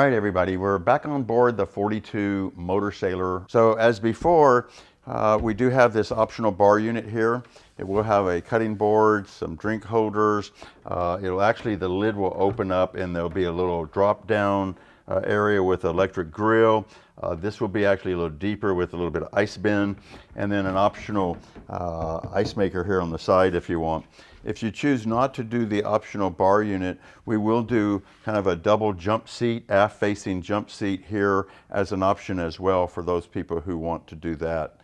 right, everybody, we're back on board the 42 Motor Sailor. So as before, we do have this optional bar unit here. It will have a cutting board, some drink holders. It'll actually, the lid will open up and there'll be a little drop down area with electric grill. This will be actually a little deeper with a little bit of ice bin, and then an optional ice maker here on the side if you want. If you choose not to do the optional bar unit, we will do kind of a double jump seat, aft facing jump seat here as an option as well for those people who want to do that.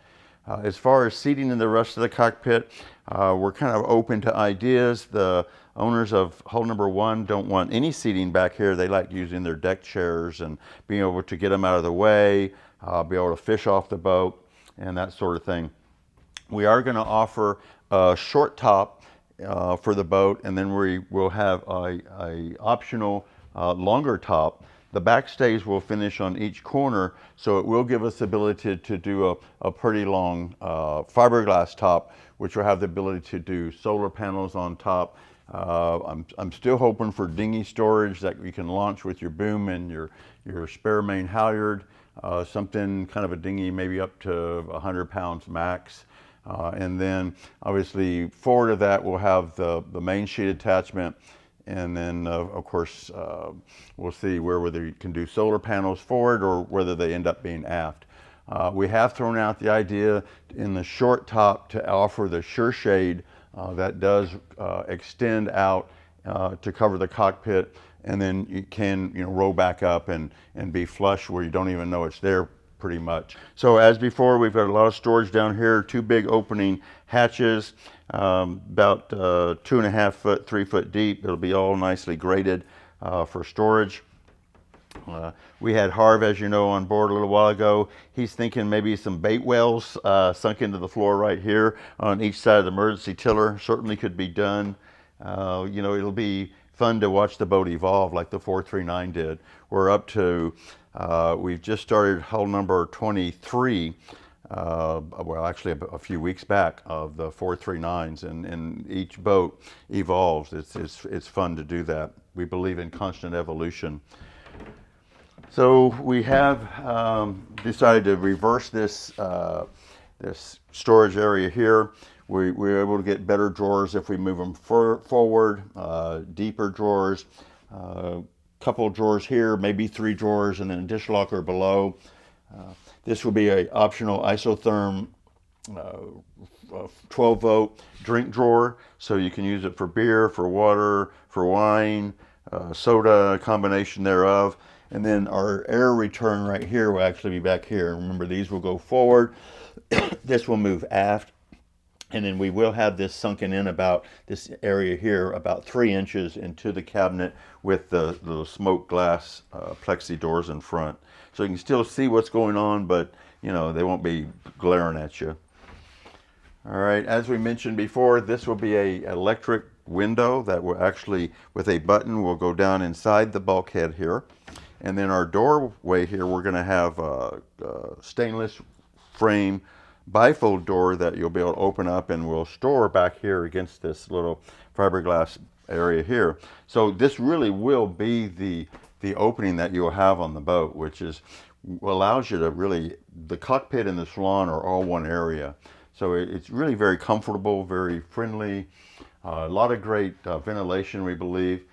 As far as seating in the rest of the cockpit, we're kind of open to ideas. The owners of hull number 1 don't want any seating back here. They like using their deck chairs and being able to get them out of the way, be able to fish off the boat and that sort of thing. We are going to offer a short top for the boat, and then we will have a optional longer top. The backstays will finish on each corner, so it will give us the ability to do a pretty long fiberglass top, which will have the ability to do solar panels on top. I'm still hoping for dinghy storage that you can launch with your boom and your spare main halyard, something kind of a dinghy maybe up to 100 pounds max. And then obviously forward of that we'll have the main sheet attachment, and then of course we'll see whether you can do solar panels forward or whether they end up being aft. We have thrown out the idea in the short top to offer the sure shade that does extend out to cover the cockpit, and then you can roll back up and be flush where you don't even know it's there pretty much. So as before, we've got a lot of storage down here, 2 big opening hatches, about 2.5 foot, 3 foot deep. It'll be all nicely graded for storage. We had Harv, as you know, on board a little while ago. He's thinking maybe some bait wells sunk into the floor right here on each side of the emergency tiller. Certainly could be done. It'll be fun to watch the boat evolve like the 439 did. We're up to we've just started hull number 23, well actually a few weeks back, of the 439s, and each boat evolves. It's fun to do that. We believe in constant evolution. So we have decided to reverse this storage area here. We're able to get better drawers if we move them forward, deeper drawers. Couple of drawers here, maybe 3 drawers, and then a dish locker below. This will be an optional isotherm 12 volt drink drawer, so you can use it for beer, for water, for wine, soda, a combination thereof. And then our air return right here will actually be back here. Remember, these will go forward. This will move aft. And then we will have this sunken in about this area here, about 3 inches into the cabinet, with the little smoke glass plexi doors in front. So you can still see what's going on, but they won't be glaring at you. All right, as we mentioned before, this will be a electric window that will actually, with a button, will go down inside the bulkhead here. And then our doorway here, we're going to have a stainless frame bifold door that you'll be able to open up, and we'll store back here against this little fiberglass area here. So this really will be the opening that you'll have on the boat, which allows you to really, the cockpit and the salon are all one area. So it's really very comfortable, very friendly, a lot of great ventilation, we believe.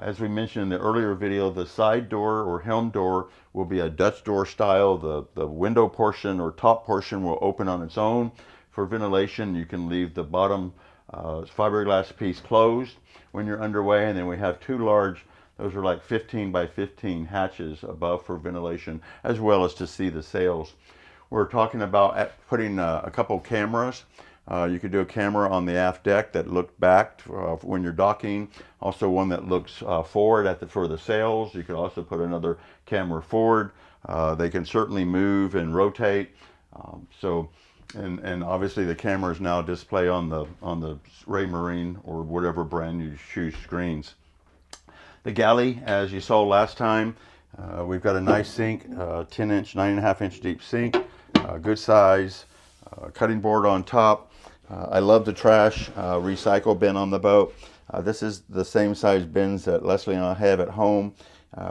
As we mentioned in the earlier video, the side door or helm door will be a Dutch door style. The window portion or top portion will open on its own for ventilation. You can leave the bottom fiberglass piece closed when you're underway, and then we have 2 large, those are like 15 by 15 hatches above for ventilation, as well as to see the sails. We're talking about putting a couple cameras. You could do a camera on the aft deck that looked back when you're docking. Also one that looks forward for the sails. You could also put another camera forward. They can certainly move and rotate. And obviously the cameras now display on the Raymarine or whatever brand you choose screens. The galley, as you saw last time, we've got a nice sink, 10-inch, 9.5-inch deep sink, good size, cutting board on top. I love the trash recycle bin on the boat. This is the same size bins that Leslie and I have at home.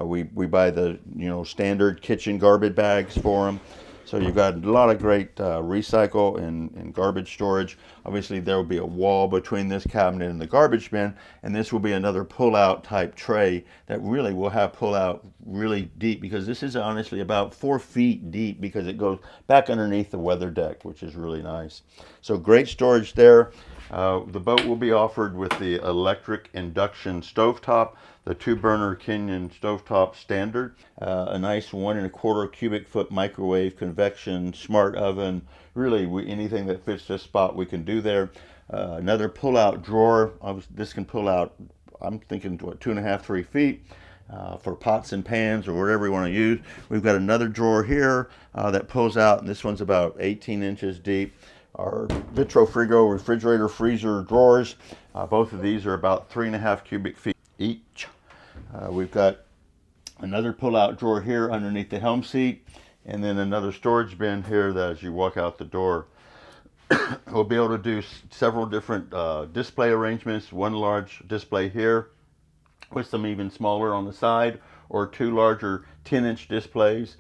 We buy the standard kitchen garbage bags for them. So you've got a lot of great recycle and garbage storage. Obviously there will be a wall between this cabinet and the garbage bin, and this will be another pull-out type tray that really will have pull-out really deep, because this is honestly about 4 feet deep because it goes back underneath the weather deck, which is really nice. So great storage there. The boat will be offered with the electric induction stovetop, the 2-burner Kenyon stovetop standard, a nice 1¼ cubic foot microwave, convection, smart oven. Really, anything that fits this spot we can do there. Another pull-out drawer. This can pull out, I'm thinking, what, 2.5, 3 feet. For pots and pans or whatever you want to use. We've got another drawer here that pulls out, and this one's about 18 inches deep. Our Vitrofrigo refrigerator freezer drawers, both of these are about 3.5 cubic feet each. We've got another pull-out drawer here underneath the helm seat, and then another storage bin here that as you walk out the door. We'll be able to do several different display arrangements. One large display here with some even smaller on the side, or 2 larger 10-inch displays.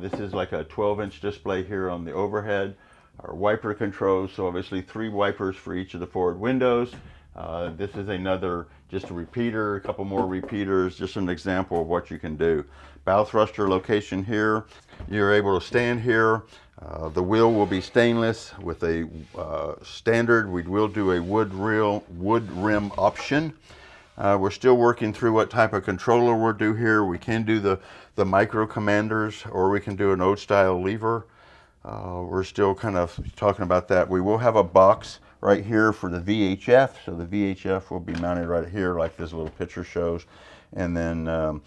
This is like a 12-inch display here on the overhead. Our wiper controls, so obviously 3 wipers for each of the forward windows. This is another, just a repeater, a couple more repeaters, just an example of what you can do. Bow thruster location here. You're able to stand here. The wheel will be stainless with a standard. We will do a wood rim option. We're still working through what type of controller we'll do here. We can do the micro commanders, or we can do an old style lever. We're still kind of talking about that. We will have a box right here for the VHF. So the VHF will be mounted right here like this little picture shows. And then,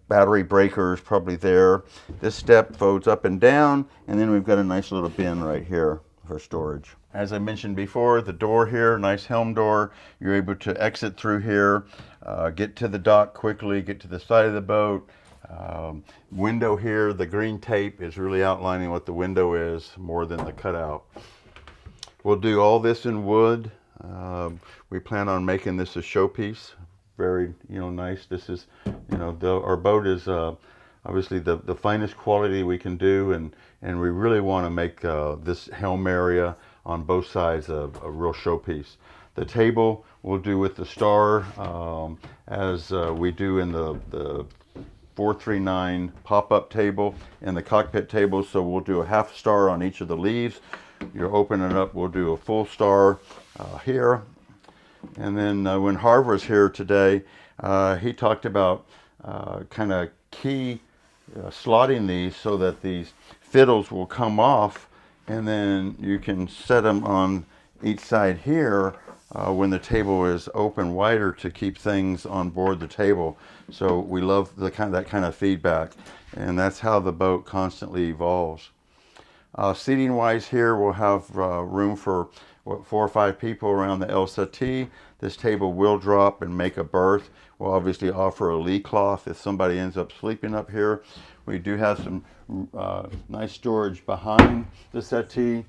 battery breakers probably there. This step folds up and down. And then we've got a nice little bin right here for storage. As I mentioned before, the door here, nice helm door. You're able to exit through here, get to the dock quickly, get to the side of the boat. Window here, the green tape is really outlining what the window is more than the cutout. We'll do all this in wood. We plan on making this a showpiece. Very, nice. This is, our boat is obviously the finest quality we can do, and we really want to make this helm area on both sides a real showpiece. The table we'll do with the star, as we do in the 439 pop-up table and the cockpit table. So we'll do a half star on each of the leaves. You're opening it up, we'll do a full star here. And then when Harv was here today, he talked about kind of key slotting these so that these fiddles will come off, and then you can set them on each side here when the table is open wider to keep things on board the table. So we love that kind of feedback, and that's how the boat constantly evolves. Seating wise here, we'll have room for 4 or 5 people around the El Settee. This table will drop and make a berth. We'll obviously offer a lee cloth if somebody ends up sleeping up here. We do have some nice storage behind the settee.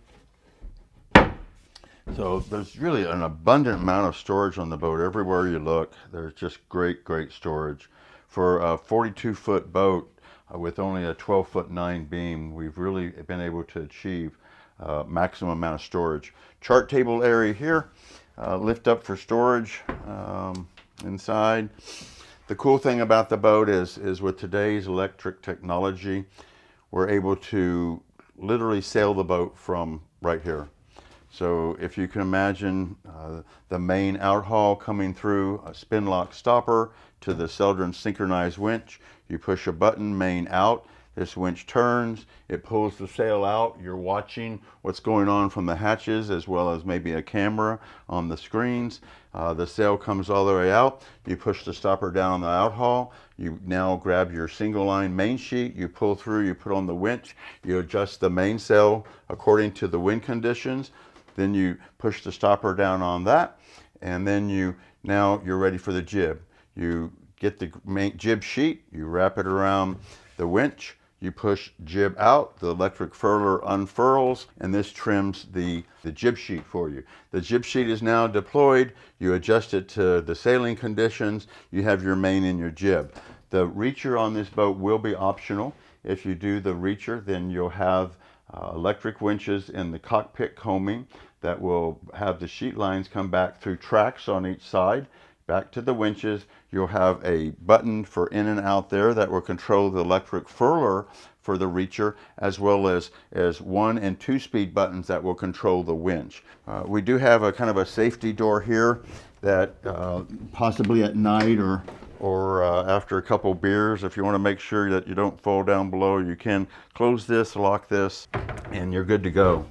So there's really an abundant amount of storage on the boat. Everywhere you look, there's just great storage. For a 42-foot boat with only a 12'9" beam, we've really been able to achieve maximum amount of storage. Chart table area here, lift up for storage inside. The cool thing about the boat is with today's electric technology, we're able to literally sail the boat from right here. So if you can imagine the main outhaul coming through a spin lock stopper to the Seldon synchronized winch, you push a button, main out, this winch turns, it pulls the sail out. You're watching what's going on from the hatches as well as maybe a camera on the screens. The sail comes all the way out. You push the stopper down on the outhaul. You now grab your single line main sheet, you pull through, you put on the winch, you adjust the mainsail according to the wind conditions. Then you push the stopper down on that, and then now you're ready for the jib. You get the main jib sheet, you wrap it around the winch, you push jib out, the electric furler unfurls, and this trims the jib sheet for you. The jib sheet is now deployed, you adjust it to the sailing conditions, you have your main and your jib. The reacher on this boat will be optional. If you do the reacher, then you'll have electric winches in the cockpit coaming that will have the sheet lines come back through tracks on each side back to the winches. You'll have a button for in and out there that will control the electric furler for the reacher, as well as 1 and 2 speed buttons that will control the winch. We do have a kind of a safety door here that possibly at night or after a couple beers, if you want to make sure that you don't fall down below, you can close this, lock this, and you're good to go.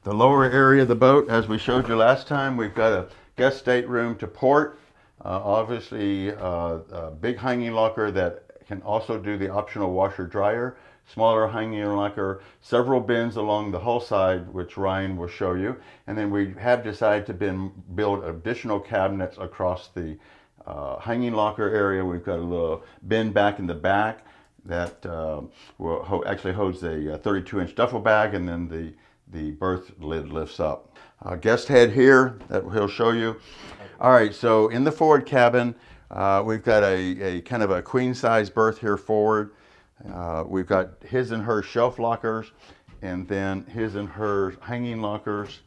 The lower area of the boat, as we showed you last time, we've got a guest stateroom to port. Obviously, a big hanging locker that can also do the optional washer dryer, smaller hanging locker, several bins along the hull side, which Ryan will show you. And then we have decided to build additional cabinets across the hanging locker area. We've got a little bin back in the back that actually holds a 32-inch duffel bag, and then the berth lid lifts up. Guest head here that he'll show you. All right, so in the forward cabin, we've got a kind of a queen size berth here forward. We've got his and her shelf lockers, and then his and her hanging lockers.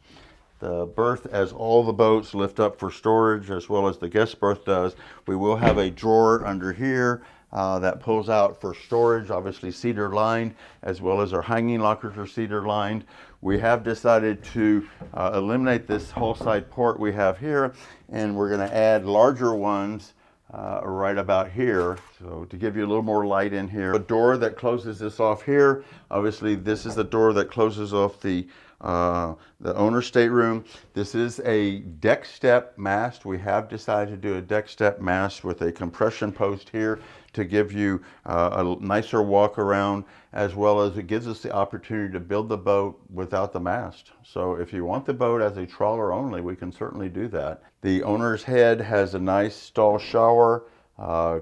The berth, as all the boats lift up for storage, as well as the guest berth does, we will have a drawer under here that pulls out for storage, obviously cedar lined, as well as our hanging lockers are cedar lined. We have decided to eliminate this hull side port we have here, and we're going to add larger ones right about here, so to give you a little more light in here. A door that closes this off here. Obviously, this is the door that closes off the owner's stateroom. This is a deck step mast. We have decided to do a deck step mast with a compression post here to give you a nicer walk around, as well as it gives us the opportunity to build the boat without the mast. So if you want the boat as a trawler only, we can certainly do that. The owner's head has a nice stall shower,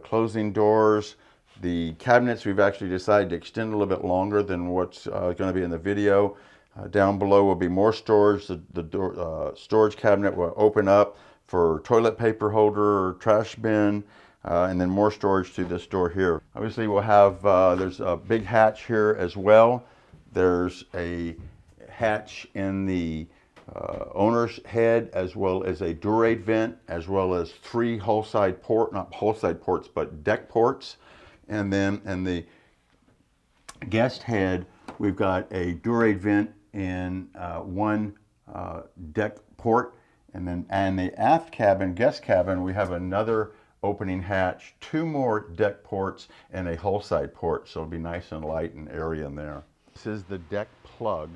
closing doors. The cabinets we've actually decided to extend a little bit longer than what's going to be in the video. Down below will be more storage. The storage cabinet will open up for toilet paper holder or trash bin, and then more storage to this door here. Obviously we'll have, there's a big hatch here as well. There's a hatch in the owner's head, as well as a Darrell vent, as well as 3 hull side port, not hull side ports, but deck ports. And then in the guest head, we've got a Darrell vent in 1 deck port, and then in the aft cabin, guest cabin, we have another opening hatch, 2 more deck ports, and a hull side port, so it'll be nice and light and airy in there. This is the deck plug,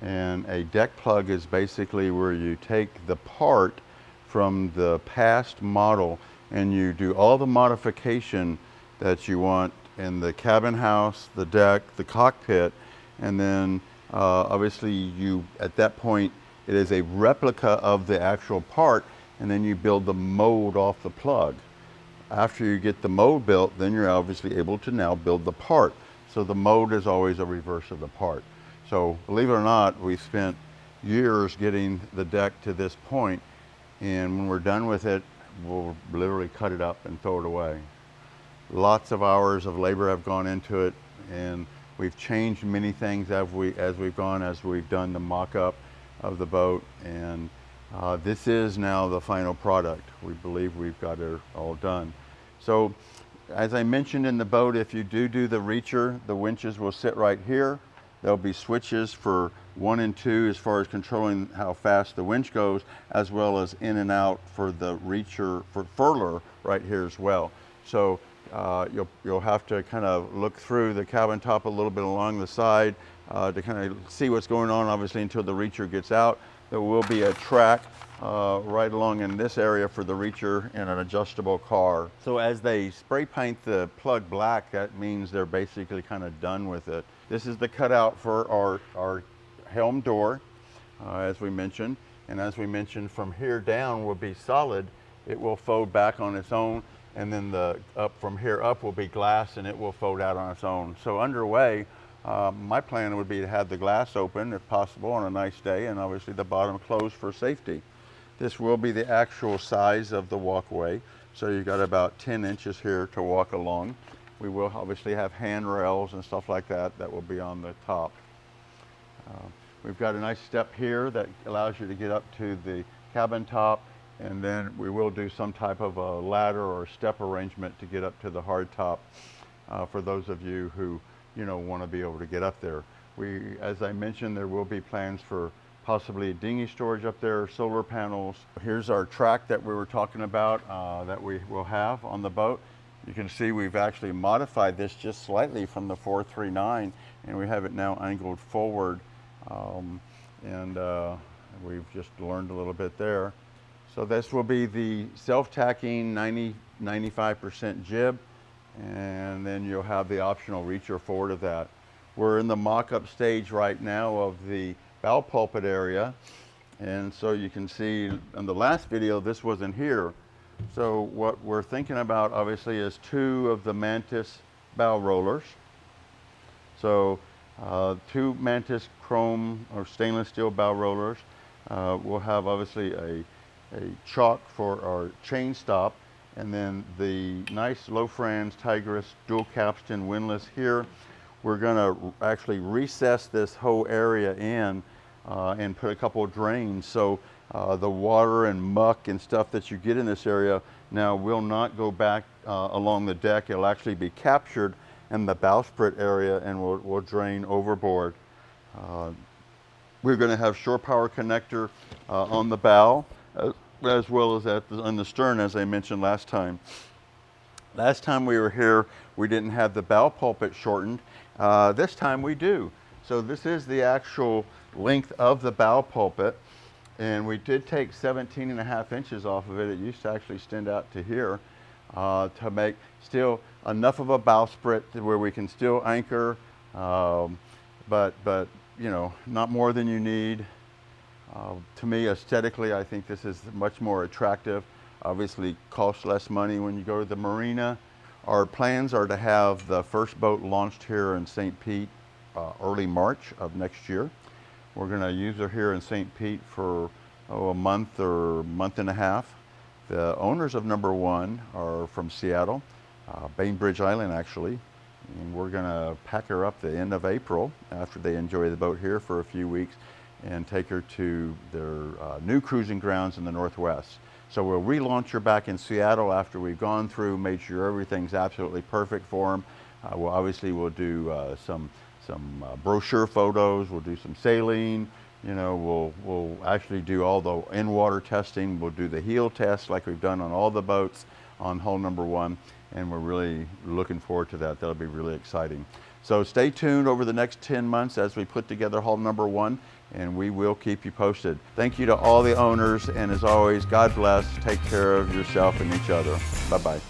and a deck plug is basically where you take the part from the past model and you do all the modification that you want in the cabin house, the deck, the cockpit, and then obviously you, at that point, it is a replica of the actual part, and then you build the mold off the plug. After you get the mold built, then you're obviously able to now build the part. So the mold is always a reverse of the part. So believe it or not, we've spent years getting the deck to this point, and when we're done with it, we'll literally cut it up and throw it away. Lots of hours of labor have gone into it, and we've changed many things as we've done the mock-up of the boat, and this is now the final product. We believe we've got it all done. So as I mentioned in the boat, if you do the reacher, the winches will sit right here. There'll be switches for 1 and 2 as far as controlling how fast the winch goes, as well as in and out for the reacher, for furler right here as well. So you'll have to kind of look through the cabin top a little bit along the side to kind of see what's going on, obviously, until the reacher gets out. There will be a track right along in this area for the reacher and an adjustable car. So as they spray paint the plug black, that means they're basically kind of done with it. This is the cutout for our helm door, as we mentioned. And as we mentioned, from here down will be solid. It will fold back on its own. And then from here up will be glass, and it will fold out on its own. So underway, my plan would be to have the glass open, if possible, on a nice day, and obviously the bottom closed for safety. This will be the actual size of the walkway. So you've got about 10 inches here to walk along. We will obviously have handrails and stuff like that that will be on the top. We've got a nice step here that allows you to get up to the cabin top, and then we will do some type of a ladder or step arrangement to get up to the hard top for those of you who want to be able to get up there. As I mentioned, there will be plans for possibly dinghy storage up there, solar panels. Here's our track that we were talking about that we will have on the boat. You can see we've actually modified this just slightly from the 439, and we have it now angled forward, and we've just learned a little bit there. So this will be the self-tacking 95% jib, and then you'll have the optional reacher forward of that. We're in the mock-up stage right now of the bow pulpit area, and so you can see in the last video this wasn't here. So what we're thinking about obviously is 2 of the Mantis bow rollers. So 2 Mantis chrome or stainless steel bow rollers. We'll have obviously a chock for our chain stop, and then the nice low franz Tigris dual capstan windlass here. We're going to actually recess this whole area in and put a couple of drains, so the water and muck and stuff that you get in this area now will not go back along the deck. It'll actually be captured in the bowsprit area and will drain overboard. We're going to have shore power connector on the bow as well as on the stern, as I mentioned last time. Last time we were here, we didn't have the bow pulpit shortened. This time we do. So this is the actual length of the bow pulpit, and we did take 17.5 inches off of it. It used to actually extend out to here to make still enough of a bowsprit where we can still anchor, but not more than you need. To me, aesthetically, I think this is much more attractive. Obviously costs less money when you go to the marina. Our plans are to have the first boat launched here in St. Pete early March of next year. We're going to use her here in St. Pete for a month or month and a half. The owners of number 1 are from Seattle, Bainbridge Island actually, and we're going to pack her up the end of April after they enjoy the boat here for a few weeks and take her to their new cruising grounds in the Northwest. So we'll relaunch her back in Seattle after we've gone through, made sure everything's absolutely perfect for them. We'll do some brochure photos, we'll do some sailing, we'll actually do all the in-water testing, we'll do the heel test like we've done on all the boats on hull number 1, and we're really looking forward to that. That'll be really exciting. So stay tuned over the next 10 months as we put together hull number 1, and we will keep you posted. Thank you to all the owners, and as always, God bless. Take care of yourself and each other. Bye-bye.